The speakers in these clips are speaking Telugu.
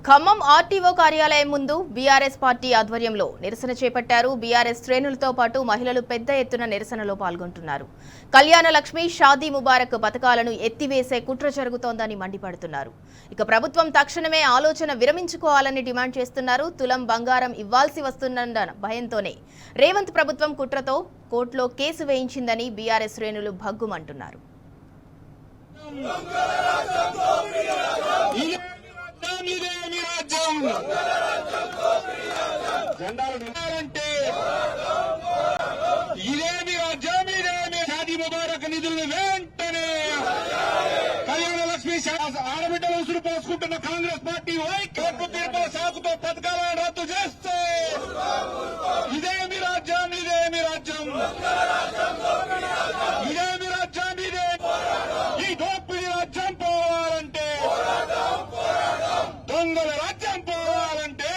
ఖమ్మం ఆర్టీఓ కార్యాలయం ముందు బీఆర్ఎస్ పార్టీ ఆధ్వర్యంలో నిరసన చేపట్టారు. బీఆర్ఎస్ శ్రేణులతో పాటు మహిళలు పెద్ద ఎత్తున నిరసనలో పాల్గొంటున్నారు. కళ్యాణ లక్ష్మి, షాదీ ముబారక్ పథకాలను ఎత్తివేసే కుట్ర జరుగుతోందని మండిపడుతున్నారు. ఇక ప్రభుత్వం తక్షణమే ఆలోచన విరమించుకోవాలని డిమాండ్ చేస్తున్నారు. తులం బంగారం ఇవ్వాల్సి వస్తుందన్న భయంతోనే రేవంత్ ప్రభుత్వం కుట్రతో కోర్టులో కేసు వేయించిందని బీఆర్ఎస్ శ్రేణులు భగ్గుమంటున్నారు. ఇదేమి రాజ్యం, ఇదేమి షాదీ ముబారక్ నిధులను వెంటనే కళ్యాణ లక్ష్మి ఆడబిడ్డలు ఉసురు పోసుకుంటున్న కాంగ్రెస్ పార్టీ కోర్టు తీర్పుల సాకుతో పథకాలను రద్దు చేస్తే ఇదేమి రాజ్యం, ఇదేమి రాజ్యం, ఇదేమి రాజ్యం, ఇదే ఈ దోపిడీ రాజ్యం పోవాలంటే, దొంగల రాజ్యం పోవాలంటే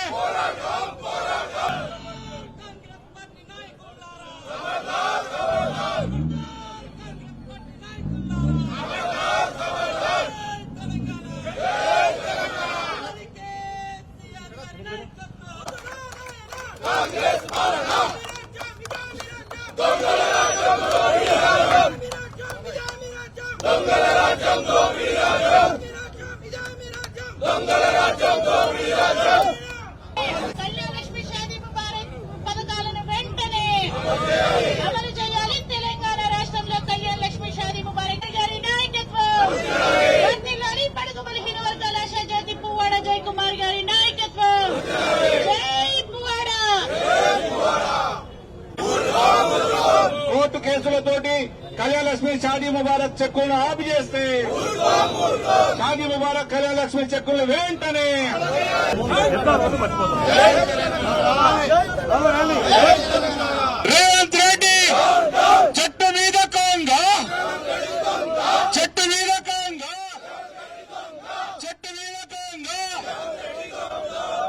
కళ్యాణలక్ష్మి, షాదీ ముబారక్ పథకాలను వెంటనే అమలు చేయాలి. తెలంగాణ రాష్ట్రంలో కళ్యాణలక్ష్మి, షాదీ ముబారక్ గారి నాయకత్వం వర్ధిల్లాలి. బడుగు బలహీన వర్గాల ఆశాజ్యోతి పువ్వాడ జయకుమార్ గారి నాయకత్వం. జై పువ్వాడ. కోర్టు కేసులతోటి కళ్యాణ లక్ష్మి, షాదీ ముబారక్ చెక్కులను ఆపి చేస్తే షాదీ ముబారక్, కళ్యాణ లక్ష్మి చెక్కులను వెంటనే రేవంత్ రెడ్డి చెట్టు మీద కాంగా, చెట్టు మీద కాంగా, చెట్టు మీద కాంగా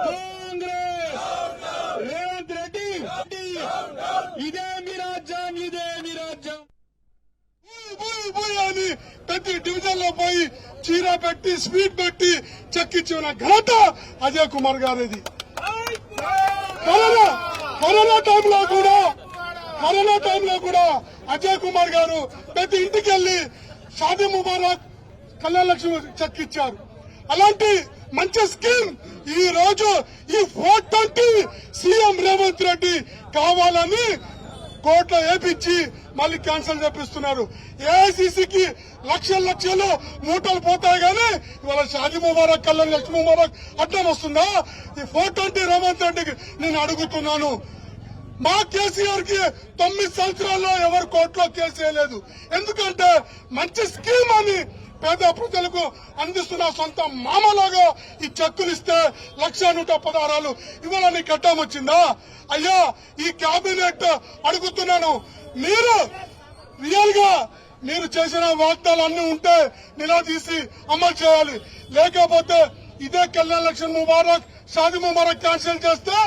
కాంగ్రెస్ రేవంత్ రెడ్డి ఇదేమి రాజ్యం, ఇదేమి రాజ్యం అని ప్రతి డివిజన్ లో పోయి చీర పెట్టి స్పీడ్ పెట్టి చెక్కించిన ఘనత అజయ్ కుమార్ గారిది. కరోనా టైంలో కూడా అజయ్ కుమార్ గారు ప్రతి ఇంటికి వెళ్లి షాదీ ముబారక్, కళ్యాణ లక్ష్మి చెక్కిచ్చారు. అలాంటి మంచి స్కీమ్ ఈ రోజు ఈ 420 సీఎం రేవంత్ రెడ్డి కావాలని కోర్టులో ఏపించి మళ్ళీ క్యాన్సిల్ చేపిస్తున్నారు. ఏఐసీసీకి లక్షలు మూటలు పోతాయి కానీ ఇవాళ షాదీ ముబారక్, కళ్యాణ లక్ష్మి ముబారక్ అడ్డం వస్తుందా? ఈ 420 రేవంత్ రెడ్డికి నేను అడుగుతున్నాను. మా కేసీఆర్ కి 9 సంవత్సరాల్లో ఎవరు కోర్టులో కేసు వేయలేదు. ఎందుకంటే మంచి స్కీమ్ అని పేద ప్రజలకు అందిస్తున్న సొంత మామలాగా ఈ చెక్కులు ఇస్తే 1,116 ఇవాళ నీకు కట్టం వచ్చిందా? అయ్యా, ఈ కేబినెట్ అడుగుతున్నాను, మీరు రియల్ గా మీరు చేసిన వాగ్దానాలు అన్ని ఉంటే నిలదీసి అమలు చేయాలి. లేకపోతే ఇదే కళ్యాణ లక్ష్మి ముబారక్, షాదీ ముబారక్ క్యాన్సిల్ చేస్తే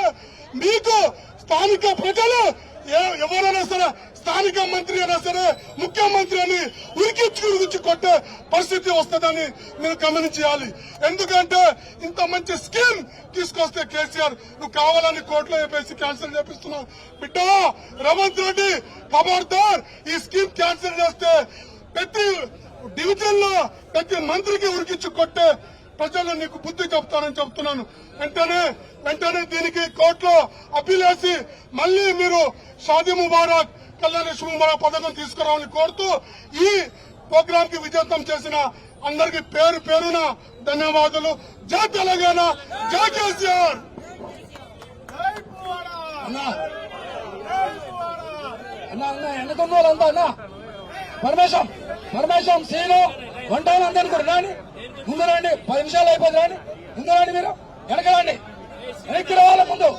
మీకు స్థానిక ప్రజలు ఎవరైనా సరే, స్థానిక మంత్రి అయినా సరే, ముఖ్యమంత్రి అని ఉరికి కొట్టే పరిస్థితి వస్తుందని మీరు గమనించాలి. ఎందుకంటే ఇంత మంచి స్కీమ్ తీసుకొస్తే కేసీఆర్ నువ్వు కావాలని కోర్టులో వేసి క్యాన్సిల్ చేపిస్తున్నావు. బిడ్డ రేవంత్ రెడ్డి, ఖబర్దార్, ఈ స్కీమ్ క్యాన్సిల్ చేస్తే ప్రతి డివిజన్ లో ప్రతి మంత్రికి ఉరికించి కొట్టే ప్రజలు నీకు బుద్ధి చెప్తానని చెప్తున్నాను. వెంటనే దీనికి కోర్టులో అప్పీల్ వేసి మళ్లీ మీరు షాదీ ముబారక్, కళ్యాణ లక్ష్మి ముబారక్ పథకం తీసుకురావాలని కోరుతూ ఈ ప్రోగ్రామ్ కి విజయవంతం చేసిన అందరికీ పేరు పేరున ధన్యవాదాలు. జై తెలంగాణ, జై కేసీఆర్. ఎన్నుకున్నోళ్ళంతా అన్న పరమేశం సీను వంట వాళ్ళందరినీ కూడా రాని ముందు రండి. 10 నిమిషాలు అయిపోతుంది. రాని ముందు రండి, మీరు వెనక రండి, వెనక్కి రావాలి. ముందు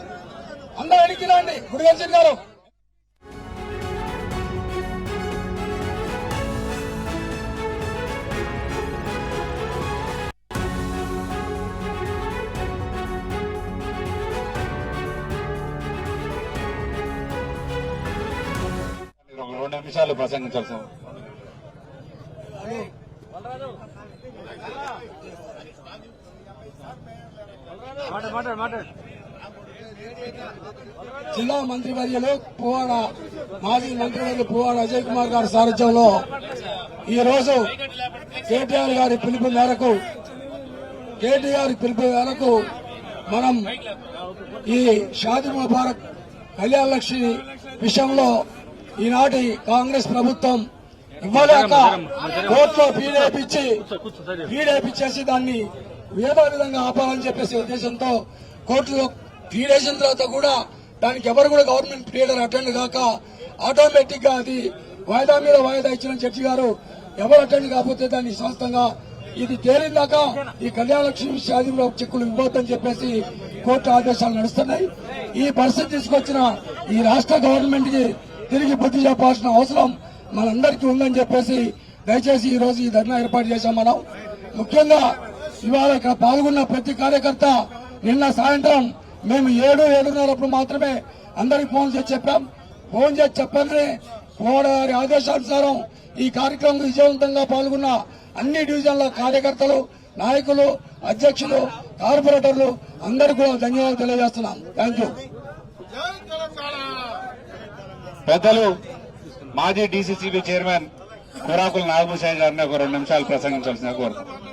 అందరూ వెనక్కి రండి. గుడిగల్సిన గారు రెండు నిమిషాలు ప్రసంగించాల్సి బలరాజు జిల్లా మంత్రివర్యులు పువ్వాడ మాజీ మంత్రివర్యులు పువ్వాడ అజయ్ కుమార్ గారి సారథ్యంలో ఈ రోజు కేటీఆర్ గారి పిలుపు మేరకు మనం ఈ షాదీ ముబారక్ కళ్యాణ లక్ష్మి విషయంలో ఈనాటి కాంగ్రెస్ ప్రభుత్వం ఇవ్వలేక కోర్టులో పీడేపిచ్చేసి దాన్ని ఏదో విధంగా ఆపాలని చెప్పేసి ఉద్దేశంతో కోర్టులో పీడేసిన తర్వాత కూడా దానికి ఎవరు కూడా గవర్నమెంట్ లీడర్ అటెండ్ కాక ఆటోమేటిక్ గా అది వాయిదా మీద వాయిదా ఇచ్చిన జడ్జి గారు ఎవరు అటెండ్ కాకపోతే దాన్ని శాస్త్రంగా ఇది తేలిందాక ఈ కళ్యాణ లక్ష్మి షాదీలో చెక్కులు ఇవ్వద్దని చెప్పేసి కోర్టు ఆదేశాలు నడుస్తున్నాయి. ఈ పరిస్థితి తీసుకొచ్చిన ఈ రాష్ట్ర గవర్నమెంట్ కి తిరిగి బుద్ధి చెప్పాల్సిన అవసరం మనందరికీ ఉందని చెప్పేసి దయచేసి ఈ రోజు ఈ ధర్నా ఏర్పాటు చేశాం. మనం ముఖ్యంగా ఇవాళ ఇక్కడ పాల్గొన్న ప్రతి కార్యకర్త నిన్న సాయంత్రం మేము 7:30 మాత్రమే అందరికి ఫోన్ చేసి చెప్పాం. ఫోన్ చేసి చెప్పగానే గారి ఆదేశానుసారం ఈ కార్యక్రమం విజయవంతంగా పాల్గొన్న అన్ని డివిజన్ల కార్యకర్తలు, నాయకులు, అధ్యక్షులు, కార్పొరేటర్లు అందరికీ కూడా ధన్యవాదాలు తెలియజేస్తున్నాం. Thank you. పెద్దలు మాజీ డీసీసీబీ చైర్మన్ కురాకుల నాగభూషణ్ గారిని ఒక 2 నిమిషాలు ప్రసంగించాల్సిన కోరుతున్నాను.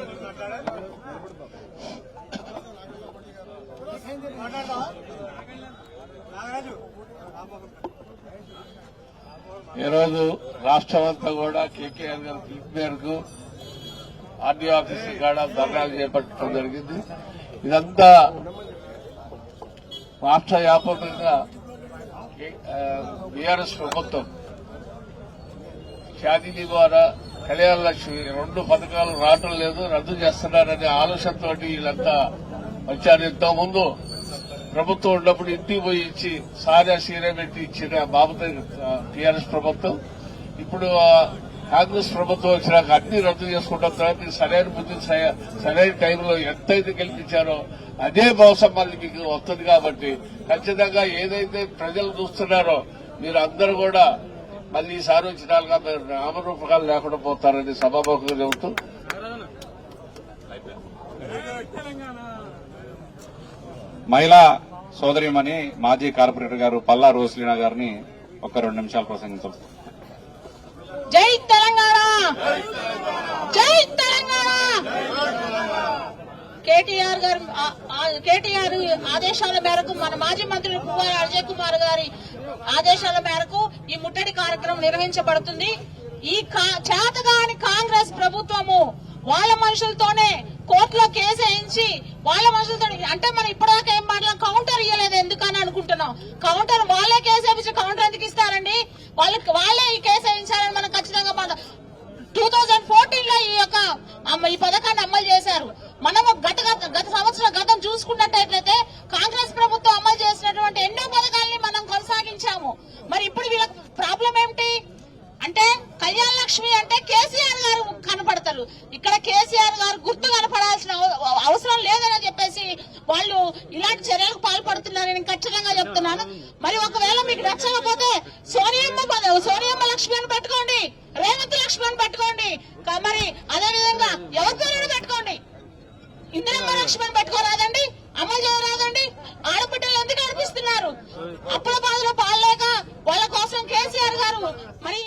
ఈరోజు రాష్ట్రం అంతా కూడా కేకేఆర్ గారి పిలుపు మేరకు ఆర్డీ ఆఫీస్ కాడ ధర్నాలు చేపట్టడం జరిగింది. ఇదంతా రాష్ట్ర వ్యాపకంగా బీఆర్ఎస్ ప్రభుత్వం షాదీ ద్వారా కళ్యాణ లక్ష్మి 2 పథకాలు రావటం లేదు, రద్దు చేస్తున్నారనే ఆలోచనతో వీళ్ళంతా వచ్చారు. ఎంతో ముందు ప్రభుత్వం ఉన్నప్పుడు ఇంటికి పోయి ఇచ్చి సారా సీర పెట్టి ఇచ్చిన బాబుతో టీఆర్ఎస్ ప్రభుత్వం. ఇప్పుడు కాంగ్రెస్ ప్రభుత్వం వచ్చినాక అన్ని రద్దు చేసుకుంటాం. తర్వాత సరైన బుద్ధి సరైన టైంలో ఎంతైతే గెలిపించారో అదే మోసం మళ్ళీ మీకు వస్తుంది. కాబట్టి ఖచ్చితంగా ఏదైతే ప్రజలు చూస్తున్నారో మీరు అందరూ కూడా మళ్ళీ ఈసారి వచ్చినాలుగా మీరు నామరూపకాలు లేకుండా పోతారని సభాముఖంగా చెబుతూ మహిళా సోదరిమణి మాజీ కార్పొరేటర్ గారు పల్లా రోస్లీనా గారిని ఒక 2 నిమిషాలు ప్రసంగించారు. జై తెలంగాణ, జై తెలంగాణ. కేటీఆర్ ఆదేశాల మేరకు మన మాజీ మంత్రి పువ్వాడ అజయ్ కుమార్ గారి ఆదేశాల మేరకు ఈ ముట్టడి కార్యక్రమం నిర్వహించబడుతుంది. ఈ చేతగాని కాంగ్రెస్ ప్రభుత్వము వాళ్ళ మనుషులతోనే కోర్టులో కేసు వేయించి వాళ్ళ మనుషులతో అంటే మనం ఇప్పటిదాకా ఏం మాట్లాడాం, కౌంటర్ ఇవ్వలేదు ఎందుకని అనుకుంటున్నాం. కౌంటర్ వాళ్ళే కేసు వేయించి కౌంటర్ ఎందుకు ఇస్తారండి? వాళ్ళే ఈ కేసు వేయించారని మనం ఖచ్చితంగా 2014లో ఈ పథకాన్ని అమలు చేశారు. మనము గత సంవత్సరం గతం చూసుకున్నట్టయితే కాంగ్రెస్ ప్రభుత్వం అమలు చేసినటువంటి ఎన్నో పథకాలని మనం కొనసాగించాము. మరి ఇప్పుడు వీళ్ళకి ప్రాబ్లం ఏమిటి అంటే కళ్యాణ లక్ష్మి అంటే కేసీఆర్ గారు కనపడతారు, ఇక్కడ కేసీఆర్ గారు గుర్తు కనపడాల్సిన అవసరం లేదని చెప్పేసి వాళ్ళు ఇలాంటి చర్యలకు పాల్పడుతున్నారని ఖచ్చితంగా చెప్తున్నాను. మరి ఒకవేళ మీకు నచ్చకపోతే సోనియమ్మ లక్ష్మి అని పెట్టుకోండి, రేవంత్ లక్ష్మి అని పెట్టుకోండి, మరి అదే విధంగా ఎవరితో పెట్టుకోండి. ఇందిరమ్మ లక్ష్మి అని పెట్టుకోరాదండి, అమలు చేయరాదండి. ఆడబిడ్డలు ఎందుకు నడిపిస్తున్నారు? అప్పుల బాధలో పాలలేక వాళ్ళ కోసం కేసీఆర్ గారు మరి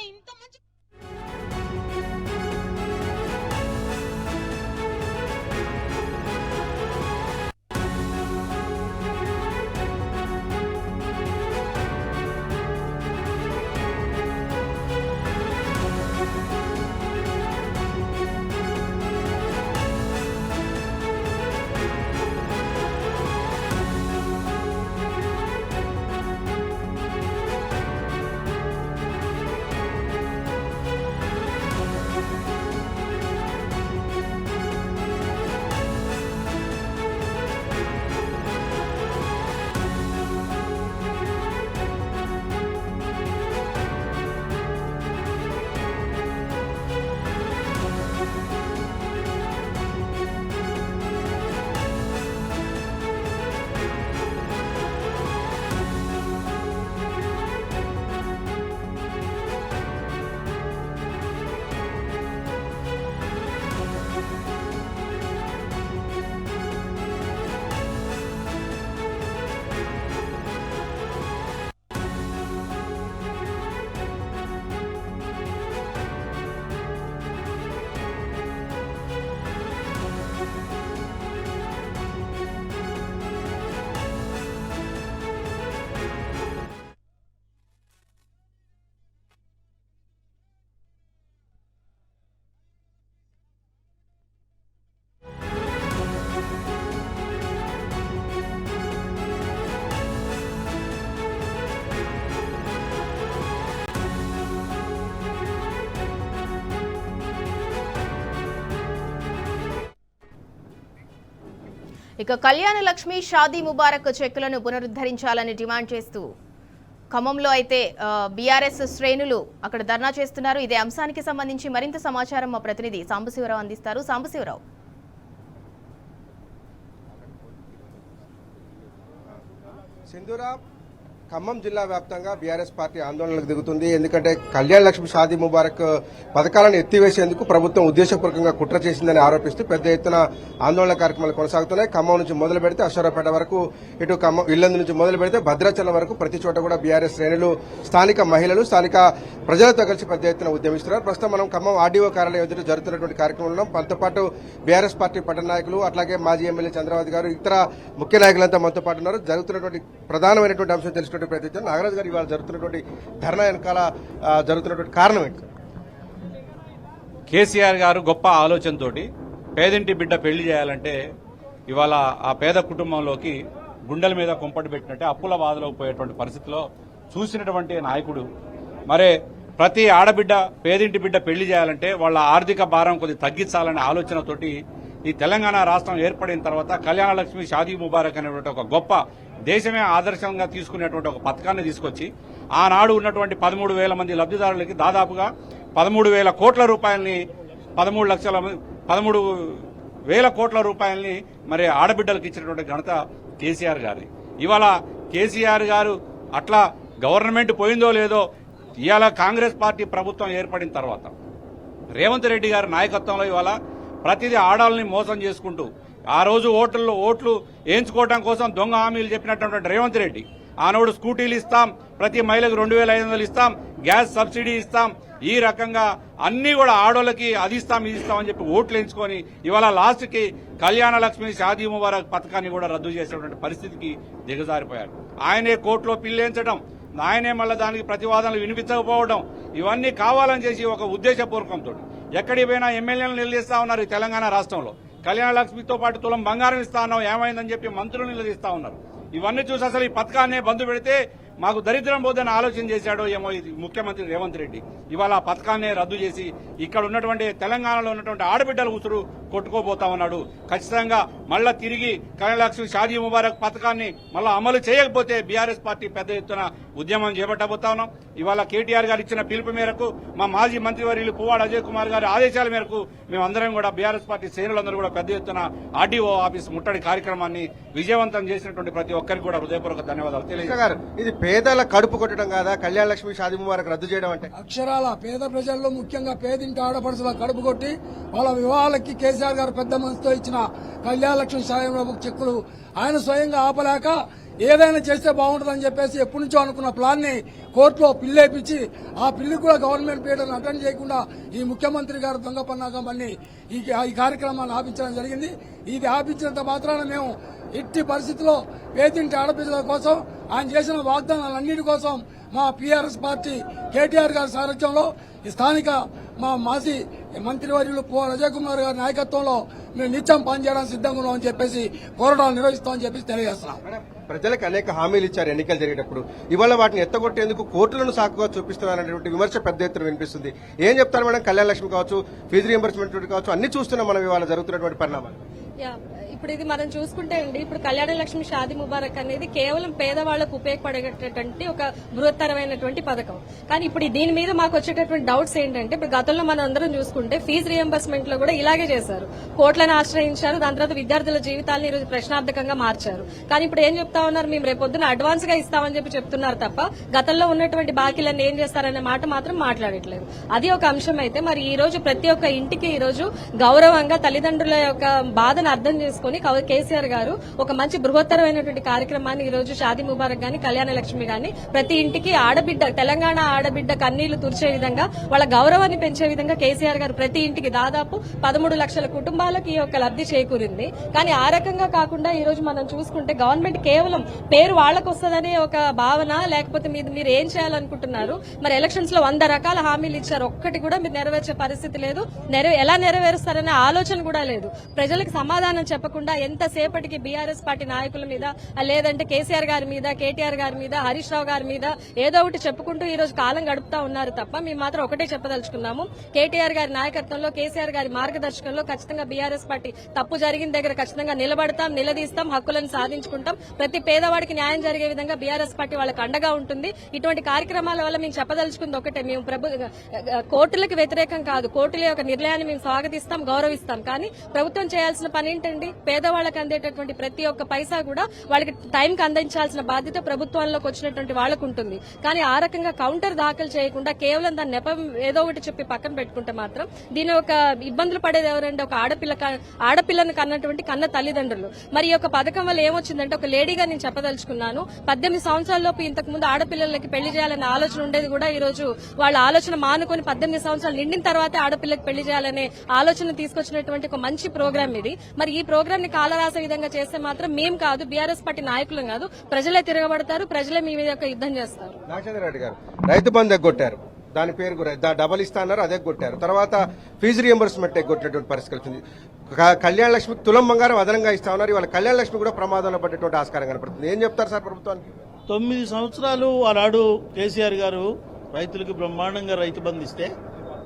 ఇక కళ్యాణ లక్ష్మి షాదీ ముబారక్ చెక్కులను పునరుద్ధరించాలని డిమాండ్ చేస్తూ ఖమ్మంలో అయితే బీఆర్ఎస్ శ్రేణులు అక్కడ ధర్నా చేస్తున్నారు. ఇదే అంశానికి సంబంధించి మరింత సమాచారం మా ప్రతినిధి సాంబశివరావు అందిస్తారు. సాంబశివరావు, సింధూరా, ఖమ్మం జిల్లా వ్యాప్తంగా బీఆర్ఎస్ పార్టీ ఆందోళనకు దిగుతుంది. ఎందుకంటే కళ్యాణ లక్ష్మి షాదీ ముబారక్ పథకాలను ఎత్తివేసేందుకు ప్రభుత్వం ఉద్దేశపూర్వకంగా కుట్ర చేసిందని ఆరోపిస్తూ పెద్ద ఎత్తున ఆందోళన కార్యక్రమాలు కొనసాగుతున్నాయి. ఖమ్మం నుంచి మొదలు పెడితే అశ్వరావుపేట వరకు, ఇటు ఖమ్మం ఇల్లందు నుంచి మొదలు పెడితే భద్రాచలం వరకు ప్రతి చోట కూడా బీఆర్ఎస్ శ్రేణులు, స్థానిక మహిళలు, స్థానిక ప్రజలతో కలిసి పెద్ద ఎత్తున ఉద్యమిస్తున్నారు. ప్రస్తుతం మనం ఖమ్మం ఆర్డీఓ కార్యాలయం ఎదుట జరుగుతున్నటువంటి కార్యక్రమంలో మనతో పాటు బీఆర్ఎస్ పార్టీ పట్టణ నాయకులు, అట్లాగే మాజీ ఎమ్మెల్యే చంద్రబాబు గారు, ఇతర ముఖ్య నాయకులంతా మనతో పాటు ఉన్నారు. జరుగుతున్నటువంటి ప్రధానమైనటువంటి అంశం తెలుసుకుంటే ప్రయత్నించారు. నాగరాజు గారు, ఇవాళ జరుగుతున్నటువంటి ధర్నా వెనకాల జరుగుతున్నటువంటి కారణం ఏంటి? కేసీఆర్ గారు గొప్ప ఆలోచనతోటి పేదింటి బిడ్డ పెళ్లి చేయాలంటే ఇవాళ ఆ పేద కుటుంబంలోకి గుండెల మీద కుంపటి పెట్టినట్టే అప్పుల బాధలో పోయేటువంటి పరిస్థితిలో చూసినటువంటి నాయకుడు. మరే ప్రతి ఆడబిడ్డ, పేదింటి బిడ్డ పెళ్లి చేయాలంటే వాళ్ళ ఆర్థిక భారం కొద్దిగా తగ్గించాలనే ఆలోచనతోటి ఈ తెలంగాణ రాష్ట్రం ఏర్పడిన తర్వాత కళ్యాణ లక్ష్మి షాదీ ముబారక్ అనేటువంటి ఒక గొప్ప, దేశమే ఆదర్శంగా తీసుకునేటువంటి ఒక పథకాన్ని తీసుకొచ్చి ఆనాడు ఉన్నటువంటి 13,000 మంది లబ్దిదారులకి దాదాపుగా 13,000 కోట్ల రూపాయలని, 13,000 కోట్ల రూపాయలని మరి ఆడబిడ్డలకు ఇచ్చినటువంటి ఘనత కేసీఆర్ గారిది. ఇవాళ కేసీఆర్ గారు అట్లా గవర్నమెంట్ పోయిందో లేదో, ఇవాళ కాంగ్రెస్ పార్టీ ప్రభుత్వం ఏర్పడిన తర్వాత రేవంత్ రెడ్డి గారి నాయకత్వంలో ఇవాళ ప్రతిదీ ఆడాలని మోసం చేసుకుంటూ ఆ రోజు ఓట్లు వేయించుకోవడం కోసం దొంగ హామీలు చెప్పినటువంటి రేవంత్ రెడ్డి ఆనాడు స్కూటీలు ఇస్తాం, ప్రతి మహిళకు 2,500 ఇస్తాం, గ్యాస్ సబ్సిడీ ఇస్తాం, ఈ రకంగా అన్ని కూడా ఆడోళ్ళకి అది ఇస్తాం ఇది ఇస్తామని చెప్పి ఓట్లు వేయించుకొని ఇవాళ లాస్ట్కి కళ్యాణ లక్ష్మి షాదీ ముబారక్ పథకాన్ని కూడా రద్దు చేసేటువంటి పరిస్థితికి దిగజారిపోయారు. ఆయనే కోర్టులో పిల్లేంచడం, ఆయనే మళ్ళీ దానికి ప్రతివాదనలు వినిపించకపోవడం, ఇవన్నీ కావాలని చేసి ఒక ఉద్దేశపూర్వకంతో ఎక్కడికి పోయినా ఎమ్మెల్యేలను నిలదీస్తా ఉన్నారు. ఈ తెలంగాణ రాష్ట్రంలో కళ్యాణ లక్ష్మితో పాటు తులం బంగారం ఇస్తా ఉన్నాం, ఏమైందని చెప్పి మంత్రులు నిలదీస్తా ఉన్నారు. ఇవన్నీ చూసి అసలు ఈ పథకాన్ని బంద్ పెడితే మాకు దరిద్రం పోదని ఆలోచన చేశాడో ఏమో ఇది ముఖ్యమంత్రి రేవంత్ రెడ్డి. ఇవాళ ఆ పథకాన్ని రద్దు చేసి ఇక్కడ ఉన్నటువంటి తెలంగాణలో ఉన్నటువంటి ఆడబిడ్డల ఉసురు కొట్టుకోబోతా ఉన్నాడు. ఖచ్చితంగా మళ్ళా తిరిగి కళ్యాణ లక్ష్మి షాదీ ముబారక్ పథకాన్ని మళ్ళా అమలు చేయకపోతే బీఆర్ఎస్ పార్టీ పెద్ద ఎత్తున ఉద్యమం చేపట్టబోతా ఉన్నాం. ఇవాళ కేటీఆర్ గారు ఇచ్చిన పిలుపు మేరకు, మా మాజీ మంత్రివర్యులు పువ్వాడ అజయ్ కుమార్ గారి ఆదేశాల మేరకు మేమందరం కూడా బీఆర్ఎస్ పార్టీ శ్రేణులందరూ కూడా పెద్ద ఎత్తున ఆర్డీఓ ఆఫీస్ ముట్టడి కార్యక్రమాన్ని విజయవంతం చేసినటువంటి ప్రతి ఒక్కరికి కూడా హృదయపూర్వక ధన్యవాదాలు తెలియజేస్తారు. ఇది పేదల కడుపు కొట్టడం కాదా కళ్యాణ లక్ష్మి షాదీ ముబారక్ రద్దు చేయడం అంటే? అక్షరాల పేద ప్రజల్లో, ముఖ్యంగా పేదింటి ఆడపడుచుల కడుపు కొట్టి వాళ్ళ వివాహాలకి కేసీఆర్ గారు పెద్ద మనసుతో ఇచ్చిన కళ్యాణ లక్ష్మి షాదీ ముబారక్ చెక్కులు ఆయన స్వయంగా ఆపలేక ఏదైనా చేస్తే బాగుంటుందని చెప్పేసి ఎప్పటి నుంచో అనుకున్న ప్లాన్ ని కోర్టులో పిల్లేపించి ఆ పిల్లి కూడా గవర్నమెంట్ పీరియడ్ అటెండ్ చేయకుండా ఈ ముఖ్యమంత్రి గారు దొంగ పన్నాగం అన్ని ఈ కార్యక్రమాన్ని ఆపించడం జరిగింది. ఇది ఆపించినంత మాత్రాన మేము ఎట్టి పరిస్థితుల్లో పేదింటి ఆడపిల్లల కోసం, ఆయన చేసిన వాగ్దానాలన్నిటి కోసం మా పీఆర్ఎస్ పార్టీ కేటీఆర్ గారి సారథ్యంలో ఈ స్థానిక మా మాజీ మంత్రివర్యులు అజయ్ కుమార్ గారి నాయకత్వంలో మేము నిత్యం పనిచేయడానికి సిద్ధంగా ఉన్నామని చెప్పేసి పోరాటాలు నిర్వహిస్తామని చెప్పేసి తెలియజేస్తున్నాం. ప్రజలకు అనేక హామీలు ఇచ్చారు ఎన్నికలు జరిగేటప్పుడు, ఇవాళ వాటిని ఎత్తగొట్టేందుకు కోర్టులను సాకుగా చూపిస్తున్నారనేటువంటి విమర్శ పెద్ద ఎత్తున వినిపిస్తుంది. ఏం చెప్తారు మేడం? కళ్యాణ లక్ష్మి కావచ్చు, ఫీజు రియంబర్స్మెంట్ కావచ్చు, అన్ని చూస్తున్నాం మనం ఇవాళ జరుగుతున్నటువంటి పరిణామాలు. ఇప్పుడు ఇది మనం చూసుకుంటే అండి, ఇప్పుడు కళ్యాణ లక్ష్మి షాదీ ముబారక్ అనేది కేవలం పేదవాళ్లకు ఉపయోగపడేటటువంటి ఒక బృహత్తరమైనటువంటి పథకం. కానీ ఇప్పుడు దీని మీద మాకు వచ్చేటటువంటి డౌట్స్ ఏంటంటే, ఇప్పుడు గతంలో మనం అందరం చూసుకుంటే ఫీజు రియంబర్స్మెంట్ లో కూడా ఇలాగే చేశారు, కోర్టులను ఆశ్రయించారు, దాని తర్వాత విద్యార్థుల జీవితాలను ఈరోజు ప్రశ్నార్థకంగా మార్చారు. కానీ ఇప్పుడు ఏం చెప్తా ఉన్నారు, మేము రేపొద్దున అడ్వాన్స్ గా ఇస్తామని చెప్పి చెప్తున్నారు తప్ప గతంలో ఉన్నటువంటి బాకీలను ఏం చేస్తారనే మాట మాత్రం మాట్లాడట్లేదు. అది ఒక అంశం అయితే, మరి ఈ రోజు ప్రతి ఒక్క ఇంటికి ఈ రోజు గౌరవంగా తల్లిదండ్రుల యొక్క బాధను అర్థం చేసుకుని కేసీఆర్ గారు ఒక మంచి బృహత్తరమైనటువంటి కార్యక్రమాన్ని ఈ రోజు షాదీ ముబారక్ గాని కళ్యాణ లక్ష్మి గాని ప్రతి ఇంటికి ఆడబిడ్డ, తెలంగాణ ఆడబిడ్డ కన్నీళ్లు తుడిచే విధంగా, వాళ్ళ గౌరవాన్ని పెంచే విధంగా కేసీఆర్ గారు ప్రతి ఇంటికి దాదాపు 13 లక్షల కుటుంబాలకు ఈ యొక్క లబ్ధి చేకూరింది. కానీ ఆ రకంగా కాకుండా ఈ రోజు మనం చూసుకుంటే గవర్నమెంట్ కేవలం పేరు వాళ్లకు వస్తుందనే ఒక భావన, లేకపోతే మీరు ఏం చేయాలనుకుంటున్నారు, మరి ఎలక్షన్స్ లో 100 రకాల హామీలు ఇచ్చారు, ఒక్కటి కూడా మీరు నెరవేర్చే పరిస్థితి లేదు, ఎలా నెరవేరుస్తారనే ఆలోచన కూడా లేదు. ప్రజలకు సమాధానం చెప్పకుండా లేకుండా ఎంతసేపటికి బీఆర్ఎస్ పార్టీ నాయకుల మీద లేదంటే కేసీఆర్ గారి మీద, కేటీఆర్ గారి మీద, హరీష్ రావు గారి మీద ఏదో ఒకటి చెప్పుకుంటూ ఈ రోజు కాలం గడుపుతా ఉన్నారు తప్ప మేము మాత్రం ఒకటే చెప్పదలుచుకున్నాము. కేటీఆర్ గారి నాయకత్వంలో, కేసీఆర్ గారి మార్గదర్శకంలో ఖచ్చితంగా బీఆర్ఎస్ పార్టీ తప్పు జరిగిన దగ్గర ఖచ్చితంగా నిలబడతాం, నిలదీస్తాం, హక్కులను సాధించుకుంటాం. ప్రతి పేదవాడికి న్యాయం జరిగే విధంగా బీఆర్ఎస్ పార్టీ వాళ్ళకి అండగా ఉంటుంది. ఇటువంటి కార్యక్రమాల వల్ల మేము చెప్పదలుచుకుంది ఒకటే, మేము కోర్టులకు వ్యతిరేకం కాదు, కోర్టుల యొక్క నిర్ణయాన్ని మేము స్వాగతిస్తాం, గౌరవిస్తాం. కానీ ప్రభుత్వం చేయాల్సిన పని ఏంటండి? పేదవాళ్ళకి అందేటటువంటి ప్రతి ఒక్క పైసా కూడా వాళ్ళకి టైంకి అందించాల్సిన బాధ్యత ప్రభుత్వంలోకి వచ్చినటువంటి వాళ్ళకు ఉంటుంది. కానీ ఆ రకంగా కౌంటర్ దాఖలు చేయకుండా కేవలం దాని నెపం ఏదో ఒకటి చెప్పి పక్కన పెట్టుకుంటే మాత్రం దీని ఒక ఇబ్బందులు పడేది ఎవరంటే ఒక ఆడపిల్లను కన్నటువంటి కన్న తల్లిదండ్రులు. మరి ఈ యొక్క పథకం వల్ల ఏమొచ్చిందంటే, ఒక లేడీగా నేను చెప్పదలుచుకున్నాను, 18 సంవత్సరాలలోపు ఇంతకు ముందు ఆడపిల్లలకి పెళ్లి చేయాలనే ఆలోచన ఉండేది కూడా ఈ రోజు వాళ్ళ ఆలోచన మానుకొని 18 సంవత్సరాలు నిండిన తర్వాతే ఆడపిల్లకి పెళ్లి చేయాలనే ఆలోచన తీసుకొచ్చినటువంటి ఒక మంచి ప్రోగ్రామ్ ఇది. మరి ఈ ప్రోగ్రామ్ ని కాలరాసే విధంగా చేస్తే మాత్రం మేం కాదు, బీఆర్ఎస్ పార్టీ నాయకులు కాదు, ప్రజలే తిరగబడతారు, ప్రజలే మీ మీద యుద్ధం చేస్తారు. నాగేంద్ర రెడ్డి గారు, రైతు బంధు ఎగ్గొట్టారు, దాని పేరు డబల్ ఇస్తా అన్నారు, అదే కొట్టారు. తర్వాత ఫీజు రియంబర్స్మెంట్ ఎగ్గొట్టినటువంటి పరిస్థితి వచ్చింది. కళ్యాణ లక్ష్మికి తులం బంగారం అదనంగా ఇస్తా ఉన్నారు. ఇవాళ కళ్యాణ లక్ష్మి కూడా ప్రమాదంలో పడ్డటువంటి ఆస్కారం కనపడుతుంది. ఏం చెప్తారు సార్ ప్రభుత్వానికి? 9 సంవత్సరాలు ఆనాడు కేసీఆర్ గారు రైతులకు బ్రహ్మాండంగా రైతు బంధు ఇస్తే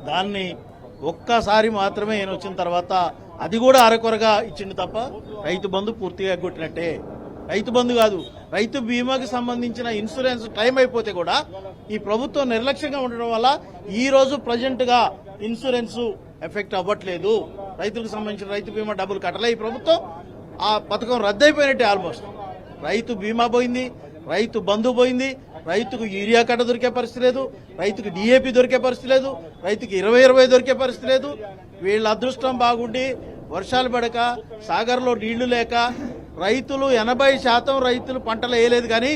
దాన్ని ఒక్కసారి మాత్రమే ఈయన వచ్చిన తర్వాత అది కూడా అరకొరగా ఇచ్చింది తప్ప రైతు బంధు పూర్తిగా ఎగ్గొట్టినట్టే. రైతు బంధు కాదు, రైతు బీమాకి సంబంధించిన ఇన్సూరెన్స్ టైం అయిపోతే కూడా ఈ ప్రభుత్వం నిర్లక్ష్యంగా ఉండడం వల్ల ఈ రోజు ప్రజెంట్ గా ఇన్సూరెన్స్ ఎఫెక్ట్ అవ్వట్లేదు. రైతులకు సంబంధించిన రైతు బీమా డబ్బులు కట్టలే ఈ ప్రభుత్వం. ఆ పథకం రద్దయిపోయినట్టే. ఆల్మోస్ట్ రైతు బీమా పోయింది, రైతు బంధు పోయింది, రైతుకు యూరియా కట్ట దొరికే పరిస్థితి లేదు, రైతుకు డిఏపి దొరికే పరిస్థితి లేదు, రైతుకు 20-20 దొరికే పరిస్థితి లేదు. వీళ్ళ అదృష్టం బాగుండి వర్షాలు పడక, సాగర్లో నీళ్లు లేక రైతులు 80% రైతులు పంటలు వేయలేదు. కానీ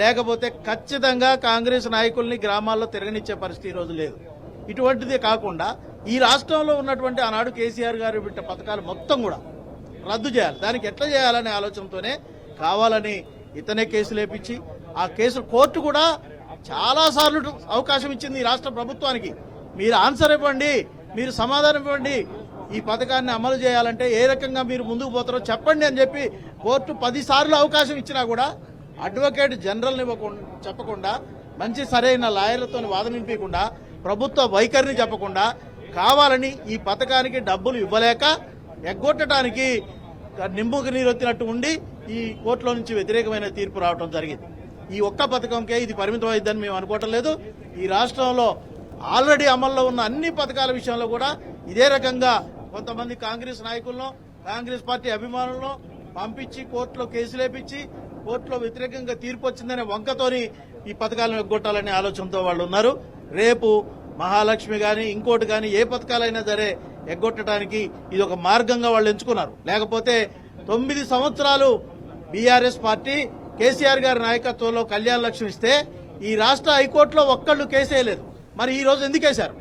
లేకపోతే ఖచ్చితంగా కాంగ్రెస్ నాయకుల్ని గ్రామాల్లో తిరగనిచ్చే పరిస్థితి ఈ రోజు లేదు. ఇటువంటిదే కాకుండా ఈ రాష్ట్రంలో ఉన్నటువంటి ఆనాడు కేసీఆర్ గారు పెట్టిన పథకాలు మొత్తం కూడా రద్దు చేయాలి. దానికి ఎట్లా చేయాలనే ఆలోచనతోనే కావాలని ఇతనే కేసులు వేపించి, ఆ కేసు కోర్టు కూడా చాలా సార్లు అవకాశం ఇచ్చింది ఈ రాష్ట్ర ప్రభుత్వానికి. మీరు ఆన్సర్ ఇవ్వండి, మీరు సమాధానం ఇవ్వండి, ఈ పథకాన్ని అమలు చేయాలంటే ఏ రకంగా మీరు ముందుకు పోతారో చెప్పండి అని చెప్పి కోర్టు 10 సార్లు అవకాశం ఇచ్చినా కూడా అడ్వకేట్ జనరల్ని చెప్పకుండా, మంచి సరైన లాయర్లతో వాదన వినిపించకుండా, ప్రభుత్వ వైఖరిని చెప్పకుండా కావాలని ఈ పథకానికి డబ్బులు ఇవ్వలేక ఎగ్గొట్టడానికి నిమ్మకు నీరొత్తినట్టు ఉండి ఈ కోర్టులో నుంచి వ్యతిరేకమైన తీర్పు రావడం జరిగింది. ఈ ఒక్క పథకంకే ఇది పరిమితం అయిద్దని మేము అనుకోవటం లేదు. ఈ రాష్ట్రంలో ఆల్రెడీ అమల్లో ఉన్న అన్ని పథకాల విషయంలో కూడా ఇదే రకంగా కొంతమంది కాంగ్రెస్ నాయకులను, కాంగ్రెస్ పార్టీ అభిమానులను పంపించి కోర్టులో కేసులేపించి కోర్టులో వ్యతిరేకంగా తీర్పు వచ్చిందనే వంకతోని ఈ పథకాలను ఎగ్గొట్టాలనే ఆలోచనతో వాళ్ళు ఉన్నారు. రేపు మహాలక్ష్మి గాని ఇంకోటి గాని ఏ పథకాలైనా సరే ఎగ్గొట్టడానికి ఇది ఒక మార్గంగా వాళ్ళు ఎంచుకున్నారు. లేకపోతే 9 సంవత్సరాలు బీఆర్ఎస్ పార్టీ కేసీఆర్ గారి నాయకత్వంలో కళ్యాణ లక్ష్మి ఇస్తే ఈ రాష్ట్ర హైకోర్టులో ఒక్కళ్ళు కేసేయలేదు. మరి ఈ రోజు ఎందుకు వేశారు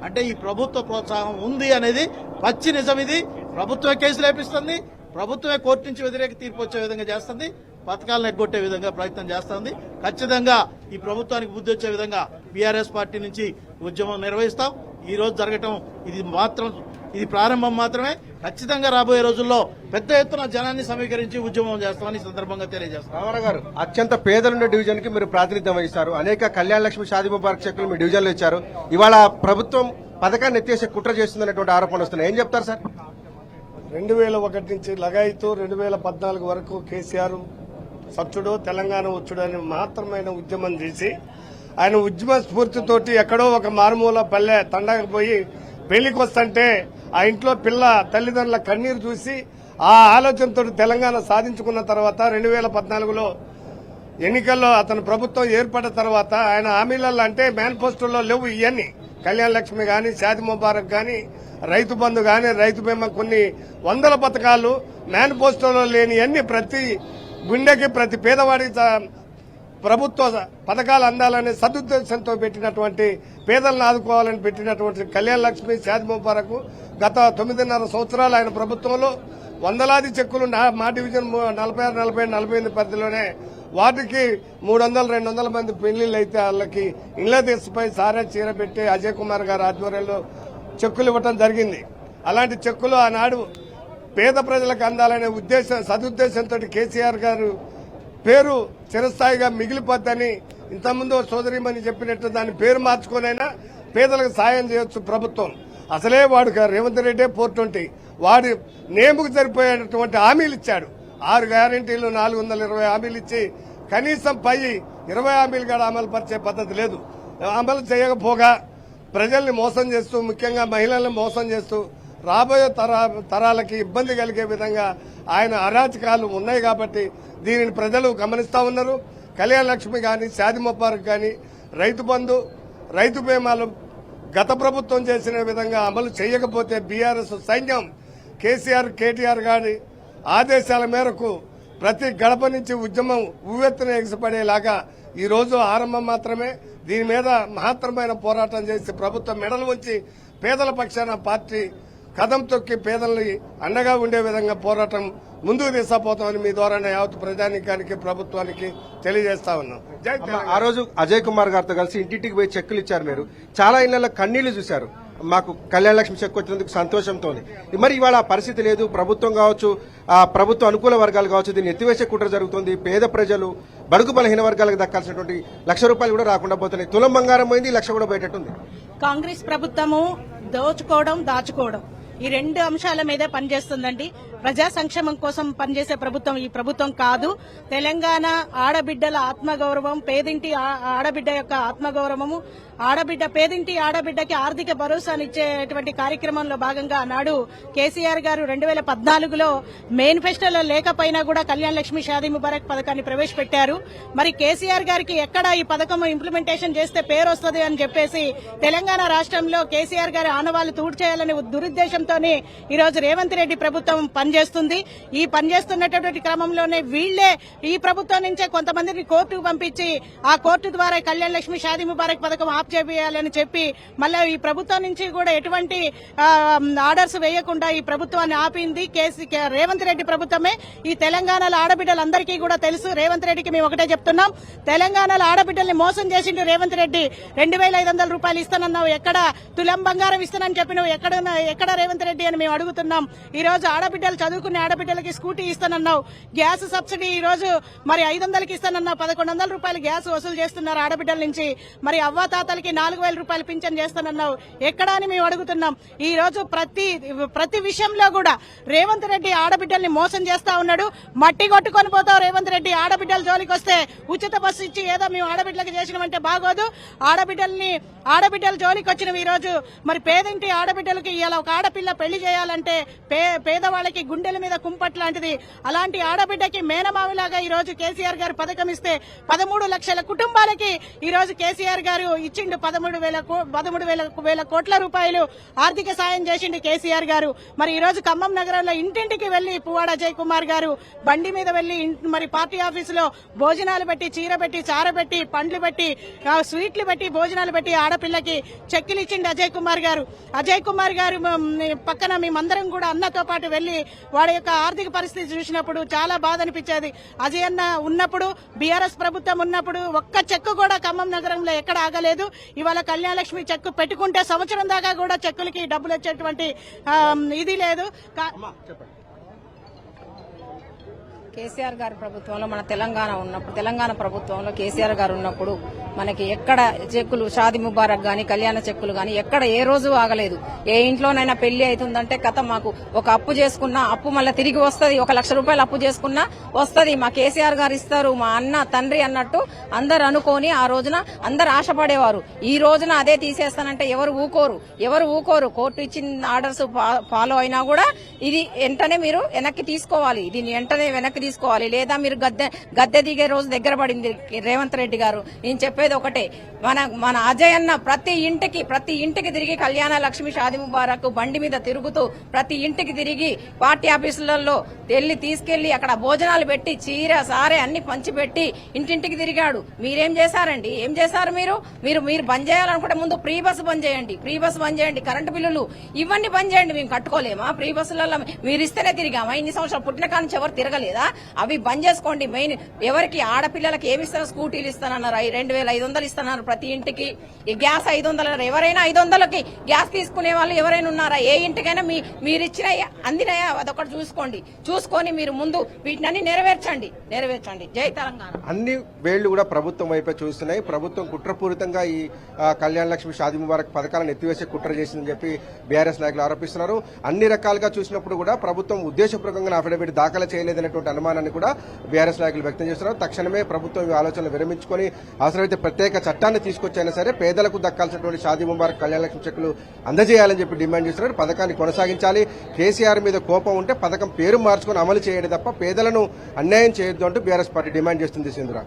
అంటే ఈ ప్రభుత్వ ప్రోత్సాహం ఉంది అనేది పచ్చి నిజం. ఇది ప్రభుత్వమే కేసులు వేపిస్తుంది, ప్రభుత్వమే కోర్టు నుంచి వ్యతిరేక తీర్పు వచ్చే విధంగా చేస్తుంది, పథకాలను ఎగ్గొట్టే విధంగా ప్రయత్నం చేస్తుంది. ఖచ్చితంగా ఈ ప్రభుత్వానికి బుద్ధి వచ్చే విధంగా బీఆర్ఎస్ పార్టీ నుంచి ఉద్యమం నిర్వహిస్తాం. ఈ రోజు జరగటం ఇది ప్రారంభం మాత్రమే. ఖచ్చితంగా రాబోయే రోజుల్లో పెద్ద ఎత్తున జనాన్ని సమీకరించి ఉద్యమం చేస్తామని సందర్భంగా తెలియజేస్తాం. రామారావు గారు, అత్యంత పేదలున్న డివిజన్ కి మీరు ప్రాతినిధ్యం వహిస్తారు. అనేక కళ్యాణ లక్ష్మి షాదీ ముబారక్ చెక్కులు మీ డివిజన్ లో ఇచ్చారు. ఇవాళ ప్రభుత్వం పథకాన్ని ఎత్తేసే కుట్ర చేస్తుందనేటువంటి ఆరోపణలు వస్తున్నాయి. ఏం చెప్తారు సార్? 2001 నుంచి లగాయితూ 2014 వరకు కేసీఆర్ సచ్చుడు తెలంగాణ వచ్చుడు అని మాత్రమైన ఉద్యమం చేసి ఆయన ఉద్యమ స్ఫూర్తితోటి ఎక్కడో ఒక మారుమూల పల్లె తండకు పోయి పెళ్లికి వస్తుంటే ఆ ఇంట్లో పిల్ల తల్లిదండ్రుల కన్నీరు చూసి ఆ ఆలోచనతో తెలంగాణ సాధించుకున్న తర్వాత 2014లో ఎన్నికల్లో అతను ప్రభుత్వం ఏర్పడిన తర్వాత ఆయన హామీలలో అంటే మేనిఫెస్టోలో లేవు ఇవన్నీ. కళ్యాణ లక్ష్మి గాని, షాదీ ముబారక్ గాని, రైతు బంధు గాని, రైతు బీమా, కొన్ని వందల పథకాలు మేనిఫెస్టోలో లేని అన్ని ప్రతి గుండెకి ప్రతి పేదవాడి ప్రభుత్వ పథకాలు అందాలనే సదుద్దేశంతో పెట్టినటువంటి, పేదలను ఆదుకోవాలని పెట్టినటువంటి కళ్యాణ లక్ష్మి, షాదీ ముబారక్ గత 9.5 సంవత్సరాలు ఆయన ప్రభుత్వంలో వందలాది చెక్కులు మా డివిజన్ 46, 47, 48 పరిధిలోనే వాటికి 300-200 మంది పెళ్లిళ్ళు అయితే వాళ్ళకి ఇళ్ల తీసిపై సారా చీర పెట్టి అజయ్ కుమార్ గారి ఆధ్వర్యంలో చెక్కులు ఇవ్వటం జరిగింది. అలాంటి చెక్కులు ఆనాడు పేద ప్రజలకు అందాలనే సదుద్దేశంతో కేసీఆర్ గారు పేరు చిరస్థాయిగా మిగిలిపోద్దని ఇంతకుముందు సోదరిమని చెప్పినట్టు దాని పేరు మార్చుకోనైనా పేదలకు సాయం చేయొచ్చు ప్రభుత్వం. అసలే వాడు రేవంత్ రెడ్డి 420 వాడి నేముకు సరిపోయేటువంటి హామీలు ఇచ్చాడు. 6 గ్యారెంటీలు 420 హామీలు ఇచ్చి కనీసం 20 హామీలు కూడా అమలు పరిచే పద్ధతి లేదు. అమలు చేయకపోగా ప్రజల్ని మోసం చేస్తూ, ముఖ్యంగా మహిళల్ని మోసం చేస్తూ రాబోయే తరాలకి ఇబ్బంది కలిగే విధంగా ఆయన అరాచకాలు ఉన్నాయి. కాబట్టి దీనిని ప్రజలు గమనిస్తా ఉన్నారు. కళ్యాణ లక్ష్మి కానీ, షాదీ ముబారక్ కానీ, రైతు బంధు, రైతు బీమాలు గత ప్రభుత్వం చేసిన విధంగా అమలు చేయకపోతే బీఆర్ఎస్ సైన్యం కేసీఆర్, కేటీఆర్ గారి ఆదేశాల మేరకు ప్రతి గడప నుంచి ఉద్యమం ఉవ్వెత్తున ఎగిసిపడేలాగా ఈ రోజు ఆరంభం మాత్రమే. దీని మీద మహత్తరమైన పోరాటం చేసి ప్రభుత్వం మెడలు ఉంచి పేదల పక్షాన పార్టీ కదం తొక్కి పేదల్ని అండగా ఉండే విధంగా పోరాటం ముందుకు తీసుకుపోతామని మీ ద్వారా యావత్ ప్రజానీకానికి, ప్రభుత్వానికి తెలియజేస్తా ఉన్నాం. జై తెలంగాణ. ఆ రోజు అజయ్ కుమార్ గారితో కలిసి ఇంటింటికి పోయి చెక్కులు ఇచ్చారు. మీరు చాలా ఇళ్లలో కన్నీళ్లు చూశారు. మాకు కళ్యాణ లక్ష్మి చెక్ వచ్చినందుకు సంతోషంతో. మరి ఇవాళ ఆ పరిస్థితి లేదు. ప్రభుత్వం కావచ్చు, ఆ ప్రభుత్వ అనుకూల వర్గాలు కావచ్చు, దీన్ని ఎత్తివేసే కుట్ర జరుగుతుంది. పేద ప్రజలు, బడుగు బలహీన వర్గాలకు దక్కాల్సినటువంటి ₹1,00,000 కూడా రాకుండా పోతున్నాయి. తులం బంగారం పోయింది, ₹1,00,000 కూడా పోయేటట్టుంది. కాంగ్రెస్ ప్రభుత్వము దోచుకోవడం, దాచుకోవడం ఈ 2 అంశాల మీదే పనిచేస్తుందండి. ప్రజా సంక్షేమం కోసం పనిచేసే ప్రభుత్వం ఈ ప్రభుత్వం కాదు. తెలంగాణ ఆడబిడ్డల ఆత్మగౌరవం, పేదింటి ఆడబిడ్డ యొక్క ఆత్మగౌరవము, పేదింటి ఆడబిడ్డకి ఆర్థిక భరోసానిచ్చేటువంటి కార్యక్రమంలో భాగంగా నాడు కేసీఆర్ గారు 2014లో మేనిఫెస్టోలో లేకపోయినా కూడా కళ్యాణ లక్ష్మి షాదీ ముబారక్ పథకాన్ని ప్రవేశపెట్టారు. మరి కేసీఆర్ గారికి ఎక్కడ ఈ పథకం ఇంప్లిమెంటేషన్ చేస్తే పేరు వస్తుంది అని చెప్పేసి తెలంగాణ రాష్ట్రంలో కేసీఆర్ గారి ఆనవాళ్లు తూడ్చేయాలనే దురుద్దేశంతోనే ఈ రోజు రేవంత్ రెడ్డి ప్రభుత్వం పనిచేస్తుంది. ఈ పనిచేస్తున్నటువంటి క్రమంలోనే వీళ్లే ఈ ప్రభుత్వం నుంచే కొంతమందిని కోర్టుకు పంపించి ఆ కోర్టు ద్వారా కళ్యాణ లక్ష్మి షాదీ ముబారక్ పథకం ఆప్ చేయాలని చెప్పి మళ్ళీ ఈ ప్రభుత్వం నుంచి కూడా ఎటువంటి ఆర్డర్స్ వేయకుండా ఈ ప్రభుత్వాన్ని ఆపింది రేవంత్ రెడ్డి ప్రభుత్వమే. ఈ తెలంగాణలో ఆడబిడ్డలందరికీ కూడా తెలుసు. రేవంత్ రెడ్డికి మేము ఒకటే చెప్తున్నాం, తెలంగాణలో ఆడబిడ్డల్ని మోసం చేసిండు రేవంత్ రెడ్డి. ₹2,500 ఇస్తానన్నావు, ఎక్కడ తులం బంగారం ఇస్తానని చెప్పినావు, ఎక్కడ రేవంత్ రెడ్డి అని మేము అడుగుతున్నాం. ఈ రోజు ఆడబిడ్డలు చదువుకునే ఆడబిడ్డలకి స్కూటీ ఇస్తానన్నావు, గ్యాస్ సబ్సిడీ ఈ రోజు మరి 500కి ఇస్తానన్నావు, ₹1,100 గ్యాస్ వసూలు చేస్తున్నారు ఆడబిడ్డల నుంచి. మరి అవ్వాతాతలకి ₹4,000 పింఛన్ చేస్తానన్నావు, ఎక్కడా అని మేము అడుగుతున్నాం. ఈ రోజు ప్రతి విషయంలో కూడా రేవంత్ రెడ్డి ఆడబిడ్డల్ని మోసం చేస్తా ఉన్నాడు. మట్టి కొట్టుకొని పోతావు రేవంత్ రెడ్డి. ఆడబిడ్డల జోలికి వస్తే ఉచిత బస్సు ఇచ్చి ఏదో మేము ఆడబిడ్డలకు చేసినామంటే బాగోదు. ఆడబిడ్డల జోలికి వచ్చినవి ఈ రోజు మరి పేదింటి ఆడబిడ్డలకి ఇలా ఒక ఆడపిల్ల పెళ్లి చేయాలంటే పేదవాళ్ళకి గుండెల మీద కుంపట్ లాంటిది. అలాంటి ఆడబిడ్డకి మేనమావిలాగా ఈ రోజు కేసీఆర్ గారు పథకం ఇస్తే 13 లక్షల కుటుంబాలకి ఈ రోజు కేసీఆర్ గారు ఇచ్చిండు. 13,000 కోట్ల రూపాయలు ఆర్థిక సాయం చేసిండు కేసీఆర్ గారు. మరి ఈ రోజు ఖమ్మం నగరంలో ఇంటింటికి వెళ్లి పువ్వాడ అజయ్ కుమార్ గారు బండి మీద వెళ్లి మరి పార్టీ ఆఫీసులో భోజనాలు పెట్టి, చీర పెట్టి, చార పెట్టి, పండ్లు పెట్టి, స్వీట్లు పెట్టి, భోజనాలు పెట్టి ఆడపిల్లకి చెక్కులు ఇచ్చిండు అజయ్ కుమార్ గారు. అజయ్ కుమార్ గారు పక్కన మేమందరం కూడా అన్నతో పాటు వెళ్లి వాడి యొక్క ఆర్థిక పరిస్థితి చూసినప్పుడు చాలా బాధ అనిపించేది. అజయ్ అన్న ఉన్నప్పుడు, బీఆర్ఎస్ ప్రభుత్వం ఉన్నప్పుడు ఒక్క చెక్కు కూడా ఖమ్మం నగరంలో ఎక్కడ ఆగలేదు. ఇవాళ కళ్యాణ లక్ష్మి చెక్కు పెట్టుకుంటే సంవత్సరం దాకా కూడా చెక్కులకి డబ్బులు వచ్చేటువంటి ఇది లేదు. కేసీఆర్ గారి ప్రభుత్వంలో మన తెలంగాణ ప్రభుత్వంలో కేసీఆర్ గారు ఉన్నప్పుడు మనకి ఎక్కడ చెక్కులు, షాదీ ముబారక్ గాని, కళ్యాణ చెక్కులు గాని ఎక్కడ ఏ రోజు ఆగలేదు. ఏ ఇంట్లోనైనా పెళ్లి అవుతుందంటే కథ మాకు ఒక అప్పు చేసుకున్నా అప్పు మళ్ళీ తిరిగి వస్తుంది, ₹1,00,000 అప్పు చేసుకున్నా వస్తుంది, మా కేసీఆర్ గారు ఇస్తారు, మా అన్న తండ్రి అన్నట్టు అందరు అనుకోని ఆ రోజున అందరు ఆశపడేవారు. ఈ రోజున అదే తీసేస్తానంటే ఎవరు ఊకోరు. కోర్టు ఇచ్చిన ఆర్డర్స్ ఫాలో అయినా కూడా ఇది వెంటనే మీరు వెనక్కి తీసుకోవాలి, దీన్ని వెంటనే వెనక్కి తీసుకోవాలి, లేదా మీరు గద్దె దిగే రోజు దగ్గర పడింది రేవంత్ రెడ్డి గారు. నేను చెప్పేది ఒకటే, మన అజయ్ అన్న ప్రతి ఇంటికి తిరిగి కళ్యాణ లక్ష్మి షాదీ ముబారక్ బండి మీద తిరుగుతూ ప్రతి ఇంటికి తిరిగి పార్టీ ఆఫీసులలో తీసుకెళ్లి అక్కడ భోజనాలు పెట్టి, చీర సారే అన్ని పంచిపెట్టి ఇంటింటికి తిరిగాడు. మీరేం చేశారండి? ఏం చేశారు మీరు బంద్ చేయాలనుకుంటే ముందు ఫ్రీ బస్సు బంద్ చేయండి, కరెంటు బిల్లులు ఇవన్నీ బంద్ చేయండి. మేము కట్టుకోలేమా? ఫ్రీ బస్సులలో మీరు ఇస్తేనే తిరిగామా? ఇన్ని సంవత్సరాలు పుట్టిన కానించి ఎవరు తిరగలేదా? అవి బంద్ చేసుకోండి. మెయిన్ ఎవరికి ఆడపిల్లలకి ఏమి ఇస్తారో స్కూటీలు ఇస్తానన్నారు, 2,500 ఇస్తున్నారు ప్రతి ఇంటికి. ఈ గ్యాస్ 500, ఎవరైనా 500కి గ్యాస్ తీసుకునే వాళ్ళు ఎవరైనా ఉన్నారా? ఏ ఇంటికైనా మీరిచ్చిన అందినాయా అదొకటి చూసుకొని మీరు ముందు వీటిని నెరవేర్చండి. జై తెలంగాణ. అన్ని వేళ్లు కూడా ప్రభుత్వం వైపే చూస్తున్నాయి. ప్రభుత్వం కుట్రపూరితంగా ఈ కళ్యాణ లక్ష్మి షాదీ ముబారక్ పథకాలను ఎత్తివేసే కుట్ర చేసిందని చెప్పి బీఆర్ఎస్ నాయకులు ఆరోపిస్తున్నారు. అన్ని రకాలుగా చూసినప్పుడు కూడా ప్రభుత్వం ఉద్దేశపూర్వకంగా అఫిడవిట్ దాఖలు చేయలేదనేటువంటి అనుమానాన్ని కూడా బీఆర్ఎస్ నాయకులు వ్యక్తం చేస్తున్నారు. తక్షణమే ప్రభుత్వం ఈ ఆలోచనలు విరమించుకొని అవసరమైతే ప్రత్యేక చట్టాన్ని తీసుకొచ్చైనా సరే పేదలకు దక్కాల్సినటువంటి షాదీ ముబారక్ కళ్యాణ లక్ష్మి చెక్కులు అందజేయాలని చెప్పి డిమాండ్ చేస్తున్నారు. పథకాన్ని కొనసాగించాలి. కేసీఆర్ మీద కోపం ఉంటే పథకం పేరు మార్చుకొని అమలు చేయండి తప్ప పేదలను అన్యాయం చేయొద్దు అంటూ బీఆర్ఎస్ పార్టీ డిమాండ్ చేస్తుంది. సింధురా.